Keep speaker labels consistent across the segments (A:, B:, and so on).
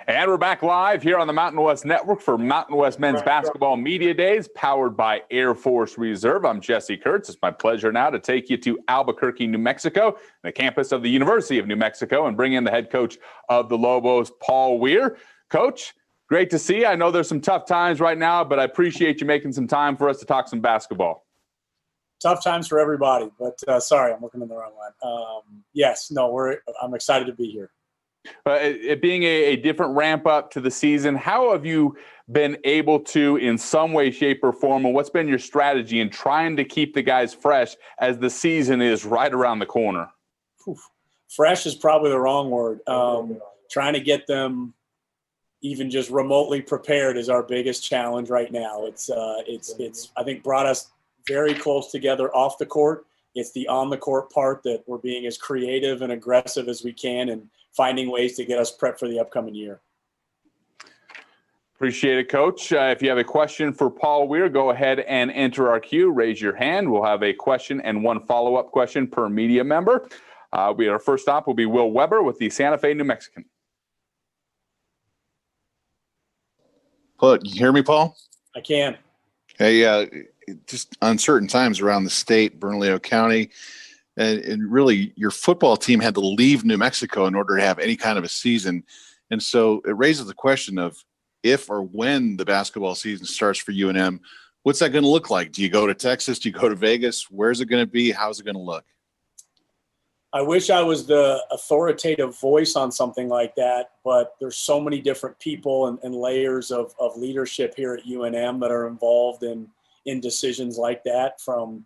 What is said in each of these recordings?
A: And we're back live here on the Mountain West Network for Mountain West Men's Basketball Media Days, powered by Air Force Reserve. I'm Jesse Kurtz. It's my pleasure now to take you to Albuquerque, New Mexico, the campus of the University of New Mexico, and bring in the head coach of the Lobos, Paul Weir. Coach, great to see you. I know there's some tough times right now, but I appreciate you making some time for us to talk some basketball.
B: Tough times for everybody, but sorry, I'm looking in the wrong line. I'm excited to be here.
A: It being a different ramp up to the season, how have you been able to, in some way, shape, or form, and what's been your strategy in trying to keep the guys fresh as the season is right around the corner?
B: Fresh is probably the wrong word. Trying to get them even just remotely prepared is our biggest challenge right now. It's I think brought us very close together off the court. It's the on the court part that we're being as creative and aggressive as we can and finding ways to get us prepped for the upcoming year.
A: Appreciate it, Coach. If you have a question for Paul Weir, go ahead and enter our queue. Raise your hand. We'll have a question and one follow-up question per media member. Our first stop will be Will Weber with the Santa Fe New Mexican.
C: Can you hear me, Paul?
B: I can.
C: Hey, just uncertain times around the state, Bernalillo County, and really your football team had to leave New Mexico in order to have any kind of a season. And so it raises the question of if or when the basketball season starts for UNM, what's that going to look like? Do you go to Texas? Do you go to Vegas? Where's it going to be? How's it going to look?
B: I wish I was the authoritative voice on something like that, but there's so many different people and layers of leadership here at UNM that are involved in decisions like that, from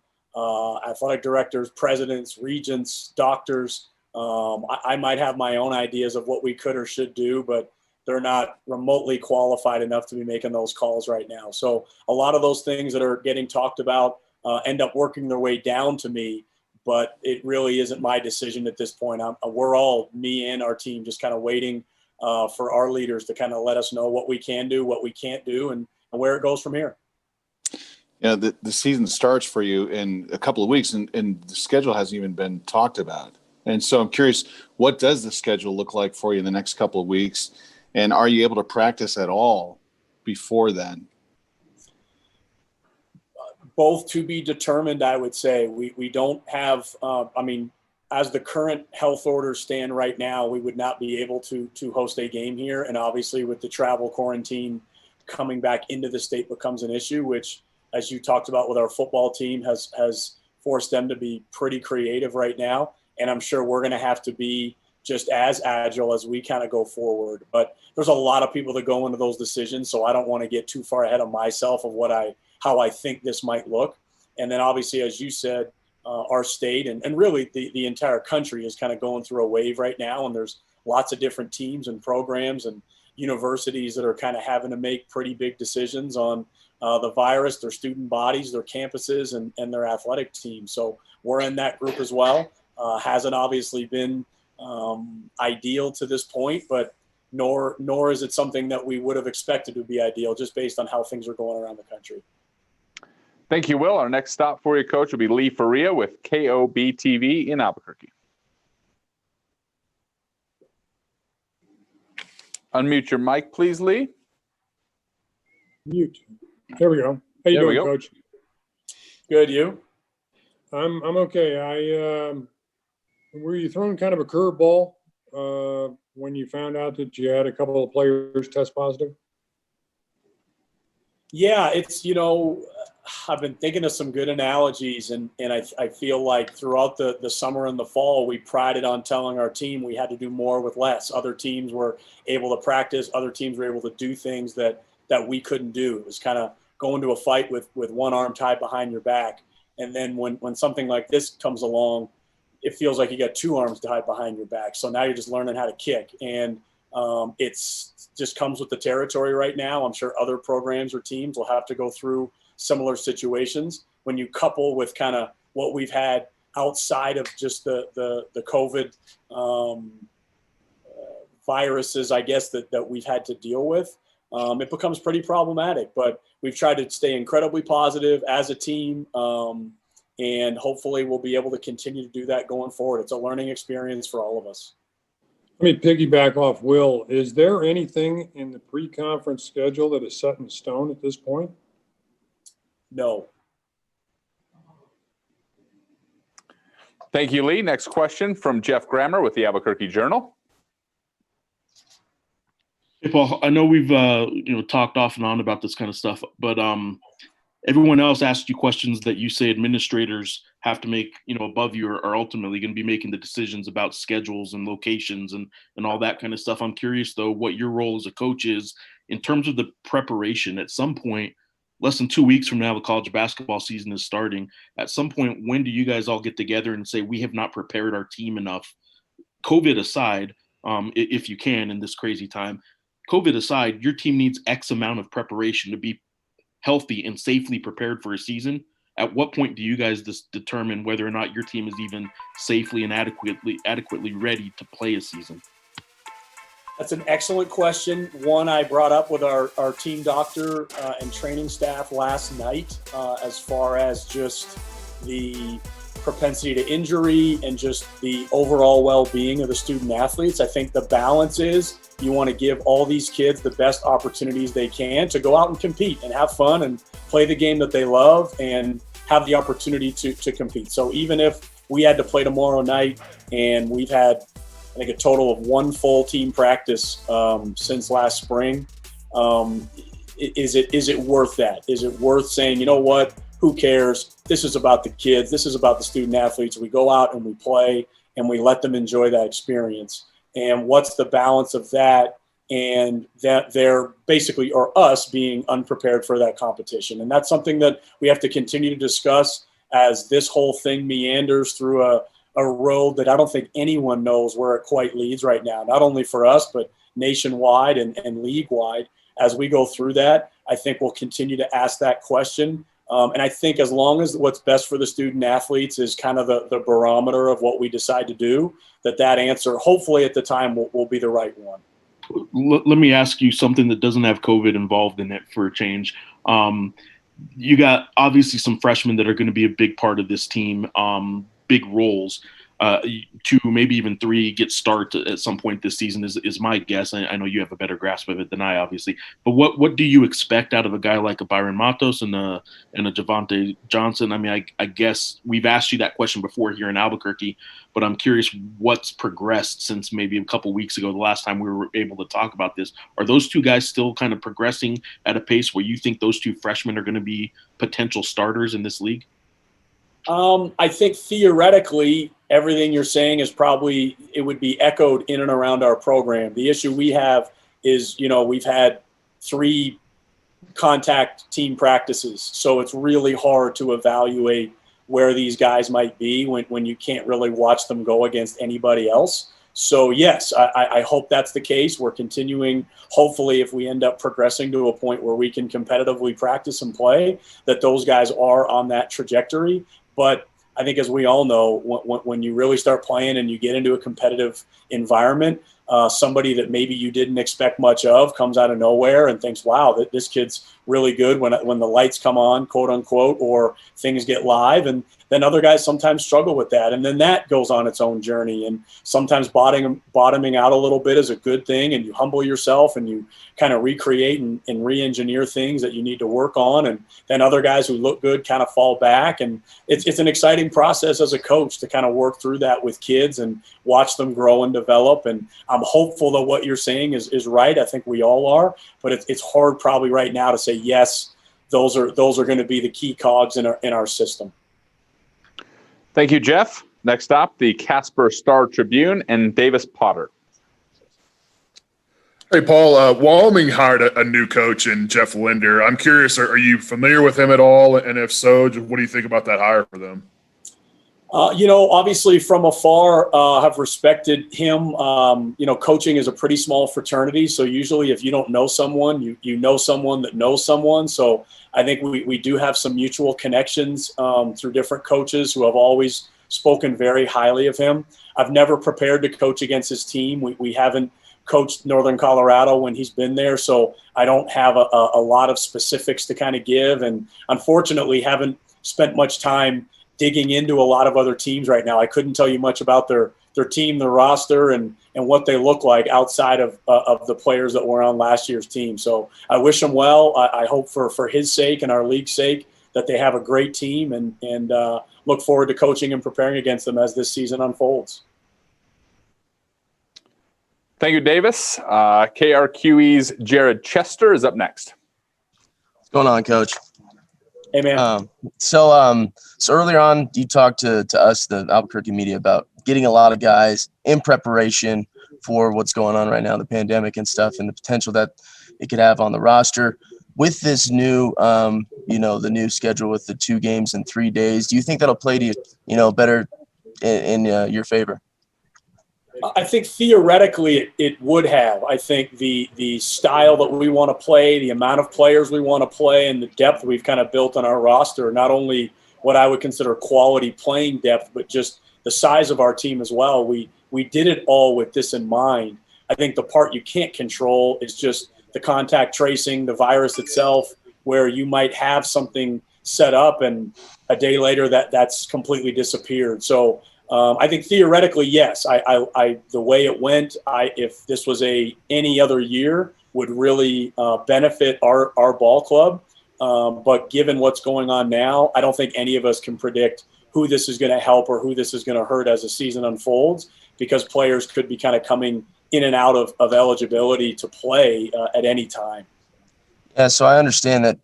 B: athletic directors, presidents, regents, doctors. I might have my own ideas of what we could or should do, but they're not remotely qualified enough to be making those calls right now. So a lot of those things that are getting talked about end up working their way down to me, but it really isn't my decision at this point. We're all, me and our team, just kind of waiting for our leaders to kind of let us know what we can do, what we can't do, and where it goes from here.
C: Yeah, the season starts for you in a couple of weeks, and the schedule hasn't even been talked about. And so I'm curious, what does the schedule look like for you in the next couple of weeks? And are you able to practice at all before then?
B: Both to be determined, I would say. We don't have, as the current health orders stand right now, we would not be able to host a game here. And obviously with the travel quarantine coming back into the state becomes an issue, which, as you talked about with our football team, has forced them to be pretty creative right now. And I'm sure we're going to have to be just as agile as we kind of go forward. But there's a lot of people that go into those decisions, so I don't want to get too far ahead of myself of how I think this might look. And then obviously, as you said, our state and really the entire country is kind of going through a wave right now. And there's lots of different teams and programs and universities that are kind of having to make pretty big decisions on the virus, their student bodies, their campuses, and their athletic teams. So we're in that group as well. Hasn't obviously been ideal to this point, but nor is it something that we would have expected to be ideal just based on how things are going around the country.
A: Thank you, Will. Our next stop for you, Coach, will be Lee Faria with KOB-TV in Albuquerque. Unmute your mic, please, Lee.
D: Mute. There we go. How you doing, Coach?
B: Good, you?
D: I'm okay. Were you throwing kind of a curveball when you found out that you had a couple of players test positive?
B: Yeah, it's, I've been thinking of some good analogies, and I feel like throughout the summer and the fall, we prided on telling our team we had to do more with less. Other teams were able to practice. Other teams were able to do things that we couldn't do. It was kind of going to a fight with one arm tied behind your back. And then when something like this comes along, it feels like you got two arms tied behind your back. So now you're just learning how to kick. And it's just comes with the territory right now. I'm sure other programs or teams will have to go through similar situations. When you couple with kind of what we've had outside of just the COVID viruses, I guess, that we've had to deal with, it becomes pretty problematic. But we've tried to stay incredibly positive as a team, and hopefully we'll be able to continue to do that going forward. It's a learning experience for all of us.
D: Let me piggyback off Will. Is there anything in the pre-conference schedule that is set in stone at this point?
B: No.
A: Thank you, Lee. Next question from Jeff Grammer with the Albuquerque Journal.
E: Hey, Paul, I know we've talked off and on about this kind of stuff, but everyone else asked you questions that you say administrators have to make, above you are ultimately going to be making the decisions about schedules and locations and all that kind of stuff. I'm curious, though, what your role as a coach is in terms of the preparation. At some point, less than 2 weeks from now, the college basketball season is starting. At some point, when do you guys all get together and say, we have not prepared our team enough? COVID aside, if you can in this crazy time, COVID aside, your team needs X amount of preparation to be healthy and safely prepared for a season. At what point do you guys determine whether or not your team is even safely and adequately ready to play a season?
B: That's an excellent question. One I brought up with our team doctor and training staff last night as far as just the propensity to injury and just the overall well-being of the student athletes. I think the balance is you want to give all these kids the best opportunities they can to go out and compete and have fun and play the game that they love and have the opportunity to compete. So even if we had to play tomorrow night and we've had, I think, a total of one full team practice since last spring, is it worth that? Is it worth saying, you know what, who cares? This is about the kids. This is about the student athletes. We go out and we play and we let them enjoy that experience. And what's the balance of that and that they're basically, or us, being unprepared for that competition? And that's something that we have to continue to discuss as this whole thing meanders through a road that I don't think anyone knows where it quite leads right now, not only for us, but nationwide and league-wide. As we go through that, I think we'll continue to ask that question. And I think as long as what's best for the student athletes is kind of the barometer of what we decide to do, that answer, hopefully at the time, will be the right one.
E: Let me ask you something that doesn't have COVID involved in it for a change. You got obviously some freshmen that are going to be a big part of this team, big roles. 2, maybe even 3 get starts at some point this season is my guess. I know you have a better grasp of it than I, obviously. But what do you expect out of a guy like a Byron Matos and a Javante Johnson? I mean, I guess we've asked you that question before here in Albuquerque, but I'm curious what's progressed since maybe a couple weeks ago, the last time we were able to talk about this. Are those 2 guys still kind of progressing at a pace where you think those 2 freshmen are going to be potential starters in this league?
B: I think theoretically, everything you're saying is probably, it would be echoed in and around our program. The issue we have is, we've had 3 contact team practices. So it's really hard to evaluate where these guys might be when you can't really watch them go against anybody else. So yes, I hope that's the case. We're continuing, hopefully, if we end up progressing to a point where we can competitively practice and play, that those guys are on that trajectory. But I think, as we all know, when you really start playing and you get into a competitive environment, somebody that maybe you didn't expect much of comes out of nowhere and thinks, wow, this kid's really good when the lights come on, quote unquote, or things get live. And then other guys sometimes struggle with that. And then that goes on its own journey. And sometimes bottoming out a little bit is a good thing. And you humble yourself and you kind of recreate and re-engineer things that you need to work on. And then other guys who look good kind of fall back. And it's an exciting process as a coach to kind of work through that with kids and watch them grow and develop. And I'm hopeful that what you're saying is right. I think we all are. But it's hard probably right now to say, yes, those are going to be the key cogs in our system.
A: Thank you, Jeff. Next up, the Casper Star Tribune and Davis Potter.
F: Hey, Paul, Wyoming hired a new coach in Jeff Linder. I'm curious, are you familiar with him at all? And if so, what do you think about that hire for them?
B: Obviously from afar, have respected him. Coaching is a pretty small fraternity. So usually if you don't know someone, you know someone that knows someone. So I think we do have some mutual connections through different coaches who have always spoken very highly of him. I've never prepared to coach against his team. We haven't coached Northern Colorado when he's been there. So I don't have a lot of specifics to kind of give. And unfortunately haven't spent much time digging into a lot of other teams right now. I couldn't tell you much about their team, their roster, and what they look like outside of the players that were on last year's team. So I wish them well. I hope for his sake and our league's sake that they have a great team, and look forward to coaching and preparing against them as this season unfolds.
A: Thank you, Davis. KRQE's Jared Chester is up next.
G: What's going on, Coach?
B: Hey, man.
G: So earlier on, you talked to us, the Albuquerque media, about getting a lot of guys in preparation for what's going on right now, the pandemic and stuff, and the potential that it could have on the roster. With this new, the new schedule with the 2 games in 3 days, do you think that'll play to better in your favor?
B: I think theoretically it would have. I think the style that we want to play, the amount of players we want to play, and the depth we've kind of built on our roster, not only what I would consider quality playing depth, but just the size of our team as well. We did it all with this in mind. I think the part you can't control is just the contact tracing, the virus itself, where you might have something set up and a day later that's completely disappeared. So I think theoretically, yes, I the way it went, if this was any other year, would really benefit our ball club. But given what's going on now, I don't think any of us can predict who this is going to help or who this is going to hurt as the season unfolds, because players could be kind of coming in and out of eligibility to play at any time.
G: Yeah, so I understand that,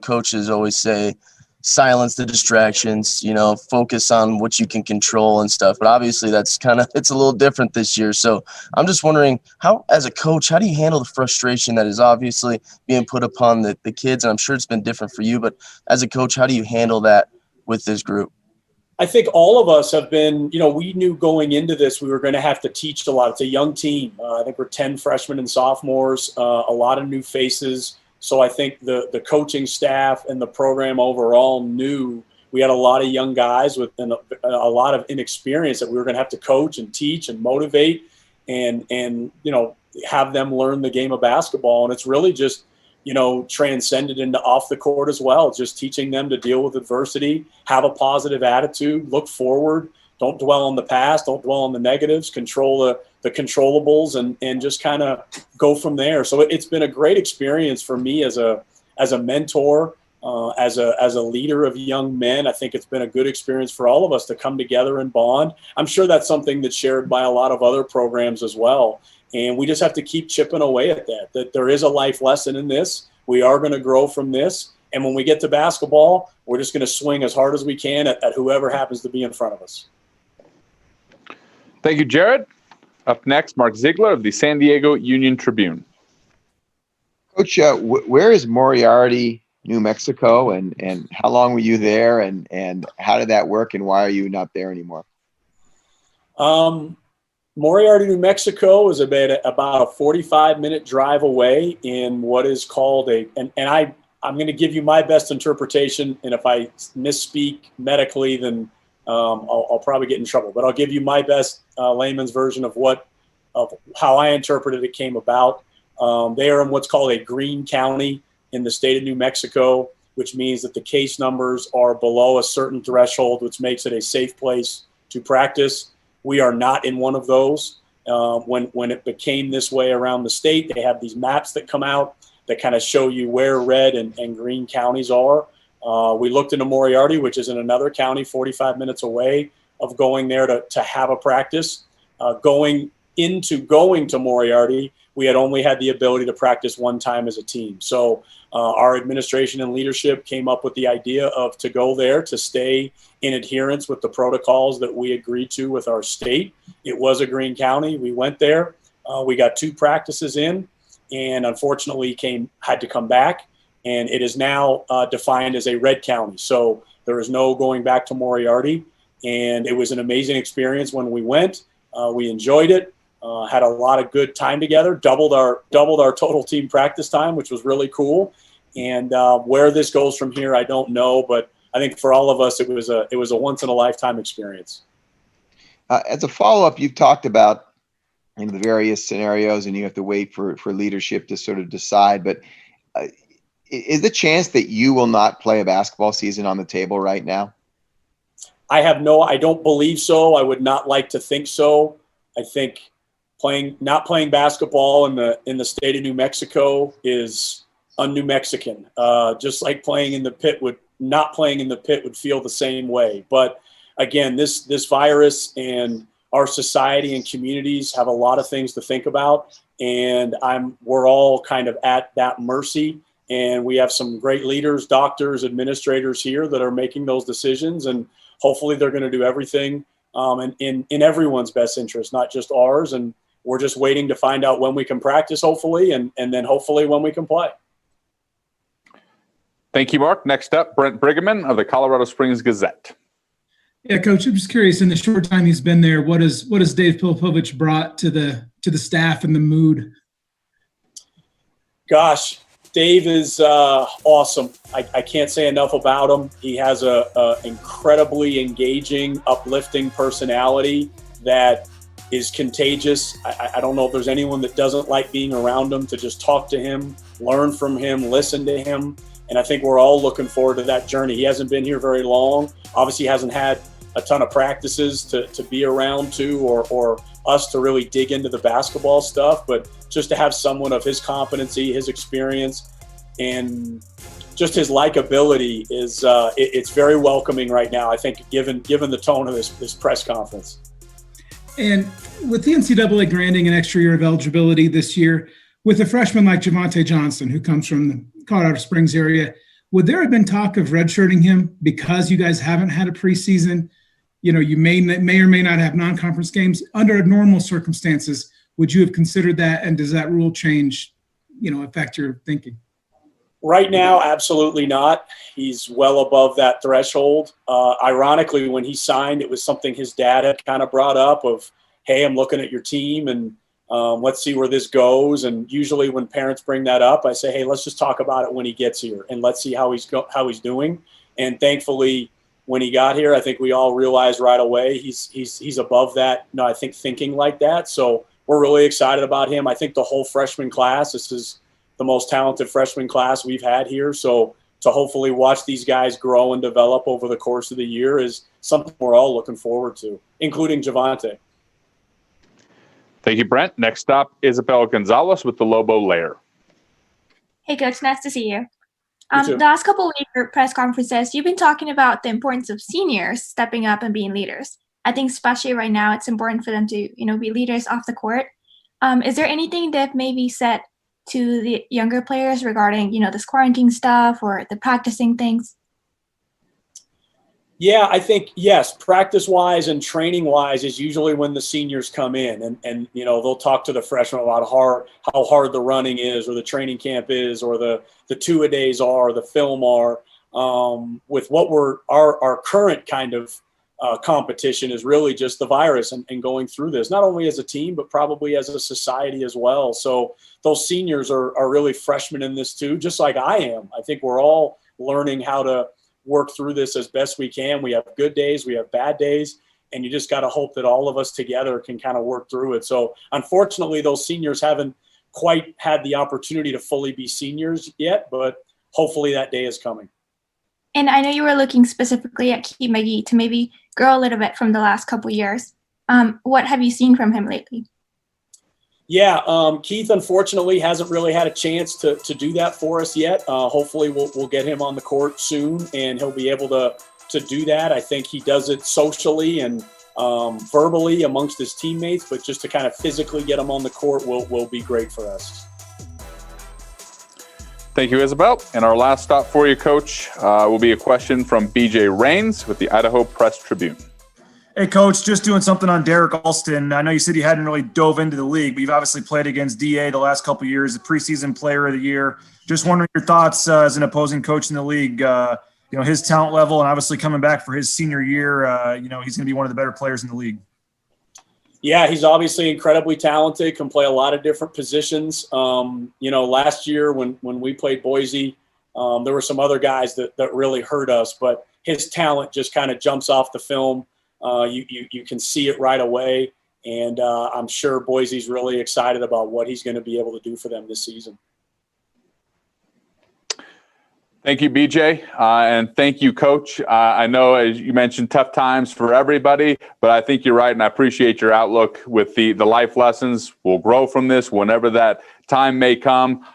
G: coaches always say, silence the distractions, focus on what you can control and stuff. But obviously it's a little different this year. So I'm just wondering, how, as a coach, how do you handle the frustration that is obviously being put upon the kids? And I'm sure it's been different for you, but as a coach, how do you handle that with this group?
B: I think all of us have been, we knew going into this, we were going to have to teach a lot. It's a young team. I think we're 10 freshmen and sophomores, a lot of new faces. So I think the coaching staff and the program overall knew we had a lot of young guys with a lot of inexperience that we were going to have to coach and teach and motivate and have them learn the game of basketball. And it's really just, transcended into off the court as well, just teaching them to deal with adversity, have a positive attitude, look forward, don't dwell on the past, don't dwell on the negatives, control the controllables, and just kind of go from there. So it's been a great experience for me as a mentor, as a leader of young men. I think it's been a good experience for all of us to come together and bond. I'm sure that's something that's shared by a lot of other programs as well. And we just have to keep chipping away at that there is a life lesson in this. We are going to grow from this. And when we get to basketball, we're just going to swing as hard as we can at whoever happens to be in front of us.
A: Thank you, Jared. Up next, Mark Ziegler of the San Diego Union Tribune.
H: Coach, where is Moriarty, New Mexico, and how long were you there, and how did that work, and why are you not there anymore?
B: Moriarty, New Mexico is about a 45-minute drive away in what is called I'm going to give you my best interpretation, and if I misspeak medically, then I'll probably get in trouble. But I'll give you my best layman's version of how I interpreted it came about. They are in what's called a green county in the state of New Mexico, which means that the case numbers are below a certain threshold, which makes it a safe place to practice. We are not in one of those. When it became this way around the state, they have these maps that come out that kind of show you where red and green counties are. We looked into Moriarty, which is in another county 45 minutes away, of going there to have a practice. Going to Moriarty, we had only had the ability to practice one time as a team. So our administration and leadership came up with the idea to go there to stay in adherence with the protocols that we agreed to with our state. It was a green county. We went there. We got 2 practices in, and unfortunately had to come back. And it is now defined as a red county. So there is no going back to Moriarty. And it was an amazing experience when we went. We enjoyed it. Had a lot of good time together. Doubled our total team practice time, which was really cool. And where this goes from here, I don't know. But I think for all of us, it was a once in a lifetime experience.
H: As a follow-up, you've talked about the various scenarios, and you have to wait for leadership to sort of decide. But is the chance that you will not play a basketball season on the table right now?
B: I don't believe so. I would not like to think so. I think not playing basketball in the state of New Mexico is un-New Mexican. Just like not playing in the pit would feel the same way. But again, this virus and our society and communities have a lot of things to think about, and we're all kind of at that mercy. And we have some great leaders, doctors, administrators here that are making those decisions, and hopefully they're going to do everything in everyone's best interest, not just ours. And we're just waiting to find out when we can practice, hopefully, and then hopefully when we can play.
A: Thank you, Mark. Next up, Brent Brigham of the Colorado Springs Gazette.
I: Yeah, Coach, I'm just curious, in the short time he's been there, what has Dave Pilipovich brought to the staff and the mood?
B: Gosh, Dave is awesome. I can't say enough about him. He has a incredibly engaging, uplifting personality that is contagious. I don't know if there's anyone that doesn't like being around him, to just talk to him, learn from him, listen to him. And I think we're all looking forward to that journey. He hasn't been here very long. Obviously hasn't had a ton of practices to be around to, or us to really dig into the basketball stuff, but just to have someone of his competency, his experience, and just his likability is it's very welcoming right now, I think, given the tone of this press conference.
I: And with the NCAA granting an extra year of eligibility this year, with a freshman like Javonte Johnson, who comes from the Colorado Springs area, would there have been talk of redshirting him because you guys haven't had a preseason? You know, you may or may not have non-conference games. Under normal circumstances, would you have considered that? And does that rule change, affect your thinking?
B: Right now, absolutely not. He's well above that threshold. Ironically, when he signed, it was something his dad had kind of brought up of, hey, I'm looking at your team and let's see where this goes. And usually when parents bring that up, I say, hey, let's just talk about it when he gets here and let's see how he's doing. And thankfully, when he got here, I think we all realized right away he's above that. I think thinking like that. So we're really excited about him. I think the whole freshman class, this is the most talented freshman class we've had here. So to hopefully watch these guys grow and develop over the course of the year is something we're all looking forward to, including Javonte.
A: Thank you, Brent. Next up, Isabel Gonzalez with the Lobo Lair.
J: Hey, Coach. Nice to see you.
B: You too.
J: The last couple of weeks press conferences, you've been talking about the importance of seniors stepping up and being leaders. I think especially right now, it's important for them to, be leaders off the court. Is there anything that maybe said to the younger players regarding, this quarantine stuff or the practicing things?
B: Yeah, I think, yes, practice-wise and training-wise is usually when the seniors come in and they'll talk to the freshmen about how hard the running is or the training camp is or the two-a-days are, the film are. With what our current kind of competition is really just the virus and going through this, not only as a team, but probably as a society as well. So those seniors are really freshmen in this too, just like I am. I think we're all learning how to work through this as best we can. We have good days, we have bad days, and you just got to hope that all of us together can kind of work through it. So unfortunately, those seniors haven't quite had the opportunity to fully be seniors yet, but hopefully that day is coming.
J: And I know you were looking specifically at Keith McGee to maybe grow a little bit from the last couple years. What have you seen from him lately?
B: Yeah, Keith, unfortunately, hasn't really had a chance to do that for us yet. Hopefully, we'll get him on the court soon, and he'll be able to do that. I think he does it socially and verbally amongst his teammates, but just to kind of physically get him on the court will be great for us.
A: Thank you, Isabel. And our last stop for you, Coach, will be a question from BJ Rains with the Idaho Press Tribune.
K: Hey, Coach, just doing something on Derek Alston. I know you said you hadn't really dove into the league, but you've obviously played against DA the last couple of years, the preseason player of the year. Just wondering your thoughts as an opposing coach in the league, his talent level, and obviously coming back for his senior year, he's going to be one of the better players in the league.
B: Yeah, he's obviously incredibly talented, can play a lot of different positions. Last year when we played Boise, there were some other guys that really hurt us, but his talent just kind of jumps off the film. You can see it right away, and I'm sure Boise's really excited about what he's going to be able to do for them this season.
A: Thank you, BJ, and thank you, Coach. I know, as you mentioned, tough times for everybody, but I think you're right, and I appreciate your outlook with the life lessons. We'll grow from this whenever that time may come.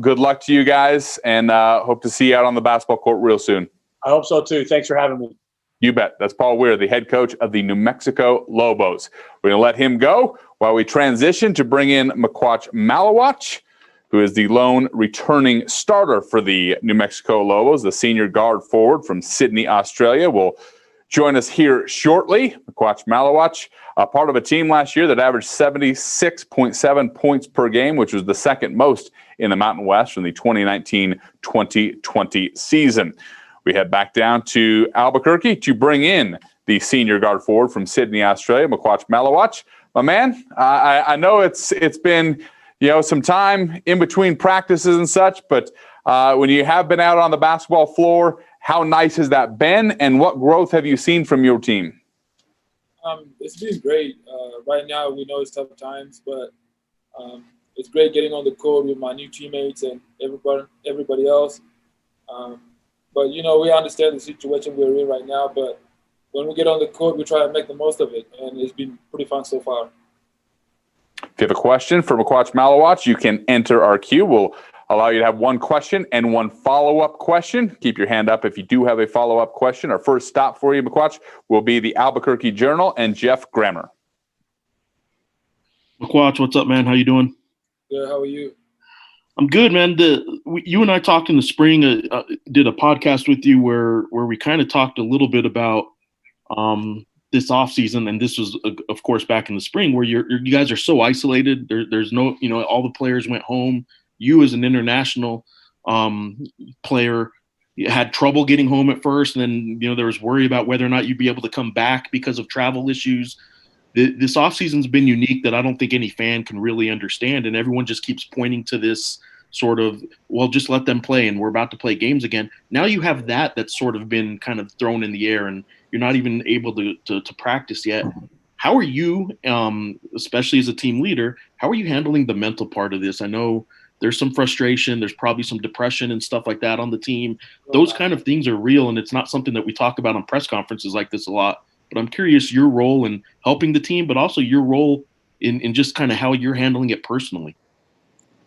A: Good luck to you guys, and hope to see you out on the basketball court real soon.
B: I hope so, too. Thanks for having me.
A: You bet. That's Paul Weir, the head coach of the New Mexico Lobos. We're going to let him go while we transition to bring in Makuach Maluach, who is the lone returning starter for the New Mexico Lobos. The senior guard forward from Sydney, Australia, will join us here shortly. Makuach Maluach, a part of a team last year that averaged 76.7 points per game, which was the second most in the Mountain West from the 2019-2020 season. We head back down to Albuquerque to bring in the senior guard forward from Sydney, Australia, Makuach Maluach. My man, I know it's been some time in between practices and such, but when you have been out on the basketball floor, how nice has that been, and what growth have you seen from your team?
L: It's been great. Right now, we know it's tough times, but it's great getting on the court with my new teammates and everybody else. But, we understand the situation we're in right now, but when we get on the court, we try to make the most of it, and it's been pretty fun so far.
A: If you have a question for Makuach Maluach, you can enter our queue. We'll allow you to have one question and one follow-up question. Keep your hand up if you do have a follow-up question. Our first stop for you, Makuach, will be the Albuquerque Journal and Jeff Grammer.
E: Makuach, what's up, man? How you doing?
L: Good. How are you?
E: I'm good, man. You and I talked in the spring, did a podcast with you where we kind of talked a little bit about this offseason, and this was, of course, back in the spring, where you guys are so isolated. There's no, all the players went home. You, as an international player, you had trouble getting home at first, and then there was worry about whether or not you'd be able to come back because of travel issues. This offseason's been unique that I don't think any fan can really understand, and everyone just keeps pointing to this sort of, well, just let them play, and we're about to play games again. Now you have that's sort of been kind of thrown in the air, and you're not even able to practice yet. How are you, especially as a team leader, how are you handling the mental part of this? I know there's some frustration, there's probably some depression and stuff like that on the team. Those kind of things are real, and it's not something that we talk about on press conferences like this a lot. But I'm curious your role in helping the team, but also your role in just kind of how you're handling it personally.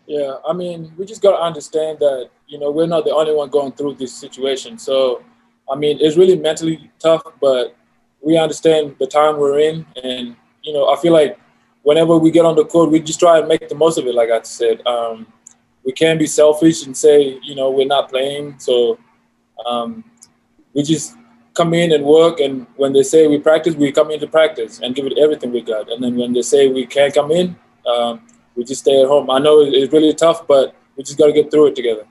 L: Yeah, I mean, we just got to understand that, we're not the only one going through this situation. So, I mean, it's really mentally tough, but we understand the time we're in. And, I feel like whenever we get on the court, we just try to make the most of it, like I said. We can't be selfish and say, we're not playing. So we just come in and work, and when they say we practice, we come in to practice and give it everything we got. And then when they say we can't come in, we just stay at home. I know it's really tough, but we just got to get through it together.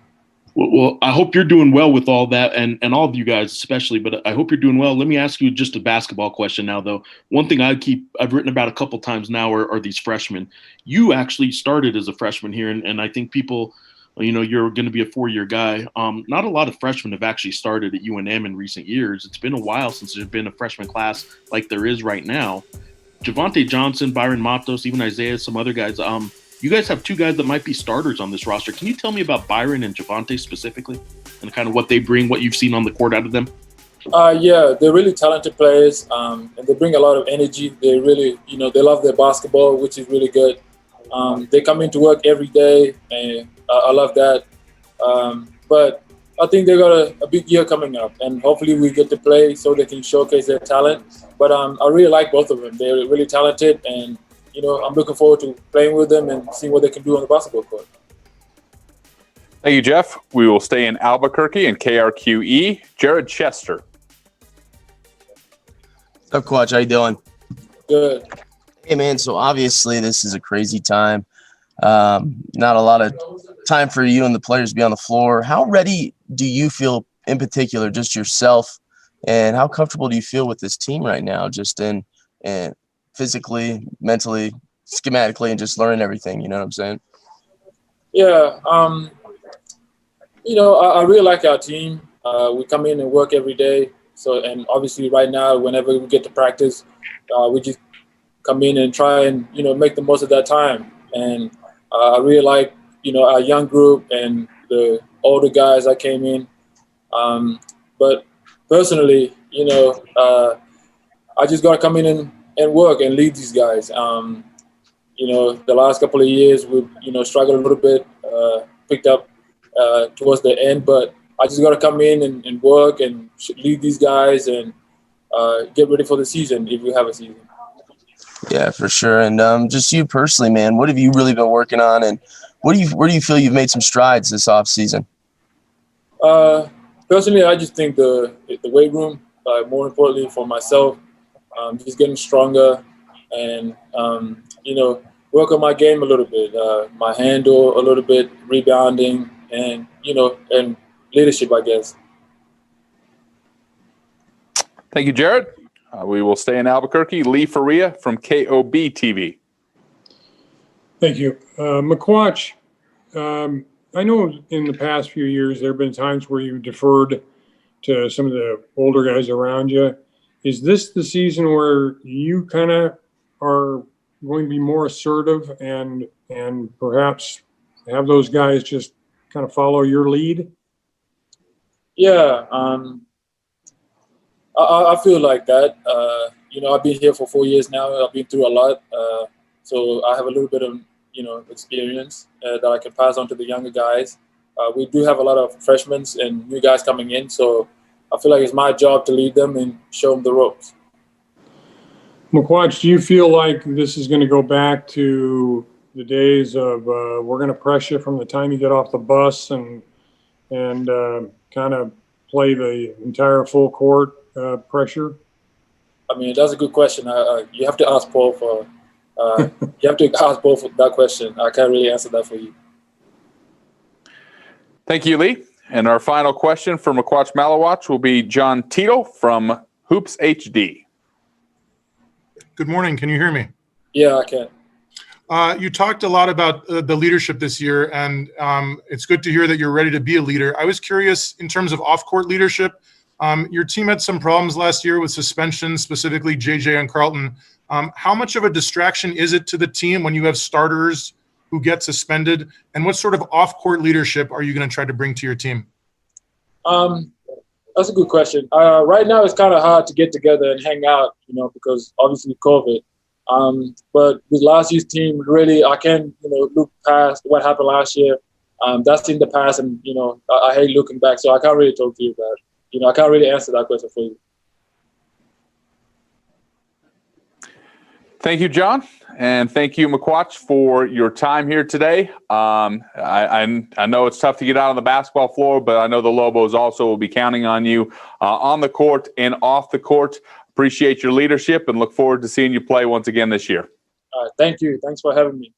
E: Well, I hope you're doing well with all that, and all of you guys especially, but I hope you're doing well. Let me ask you just a basketball question now, though. One thing I've written about a couple times now are these freshmen. You actually started as a freshman here, and I think people – you're going to be a 4-year guy. Not a lot of freshmen have actually started at UNM in recent years. It's been a while since there's been a freshman class like there is right now. Javonte Johnson, Byron Matos, even Isaiah, some other guys. You guys have 2 guys that might be starters on this roster. Can you tell me about Byron and Javonte specifically and kind of what they bring, what you've seen on the court out of them?
L: Yeah, they're really talented players, and they bring a lot of energy. They really, they love their basketball, which is really good. They come into work every day, and I love that. But I think they got a big year coming up, and hopefully we get to play so they can showcase their talent. But I really like both of them. They're really talented, and I'm looking forward to playing with them and seeing what they can do on the basketball court.
A: Thank you, Jeff. We will stay in Albuquerque and KRQE. Jared Chester.
G: What's up, Coach? How you doing?
L: Good.
G: Hey, man, so obviously this is a crazy time. Not a lot of time for you and the players to be on the floor. How ready do you feel, in particular, just yourself, and how comfortable do you feel with this team right now, just in physically, mentally, schematically, and just learning everything? You know what I'm saying?
L: Yeah. I really like our team. We come in and work every day. So, and obviously right now, whenever we get to practice, we just come in and try and, make the most of that time. And I really like, our young group and the older guys that came in. But personally, I just got to come in and work and lead these guys. The last couple of years we've, struggled a little bit, picked up towards the end, but I just got to come in and work and lead these guys and get ready for the season if we have a season.
G: Yeah, for sure. And just you personally, man, what have you really been working on, and where do you feel you've made some strides this off season?
L: Personally, I just think the weight room, more importantly for myself, just getting stronger and, work on my game a little bit, my handle a little bit, rebounding, and, and leadership, I guess.
A: Thank you, Jared. We will stay in Albuquerque. Lee Faria from KOB TV.
D: Thank you. Makuach, I know in the past few years there have been times where you deferred to some of the older guys around you. Is this the season where you kind of are going to be more assertive and perhaps have those guys just kind of follow your lead?
L: Yeah, I feel like that. I've been here for 4 years now. I've been through a lot. So I have a little bit of, experience that I can pass on to the younger guys. We do have a lot of freshmen and new guys coming in. So I feel like it's my job to lead them and show them the ropes.
D: Makuach, do you feel like this is going to go back to the days of we're going to press you from the time you get off the bus and kind of play the entire full court pressure?
L: I mean, that's a good question. You have to ask Paul for that question. I can't really answer that for you.
A: Thank you, Lee. And our final question for Makuach Maluach will be John Tito from Hoops HD.
M: Good morning. Can you hear me?
L: Yeah, I can.
M: You talked a lot about the leadership this year, and it's good to hear that you're ready to be a leader. I was curious in terms of off-court leadership. Your team had some problems last year with suspensions, specifically JJ and Carlton. How much of a distraction is it to the team when you have starters who get suspended? And what sort of off-court leadership are you going to try to bring to your team?
L: That's a good question. Right now, it's kind of hard to get together and hang out, because obviously COVID. But with last year's team, really, I can't, look past what happened last year. That's in the past, and I hate looking back, so I can't really talk to you about it. I can't really answer that question for you.
A: Thank you, John, and thank you, Makuach, for your time here today. I know it's tough to get out on the basketball floor, but I know the Lobos also will be counting on you on the court and off the court. Appreciate your leadership and look forward to seeing you play once again this year.
L: Thank you. Thanks for having me.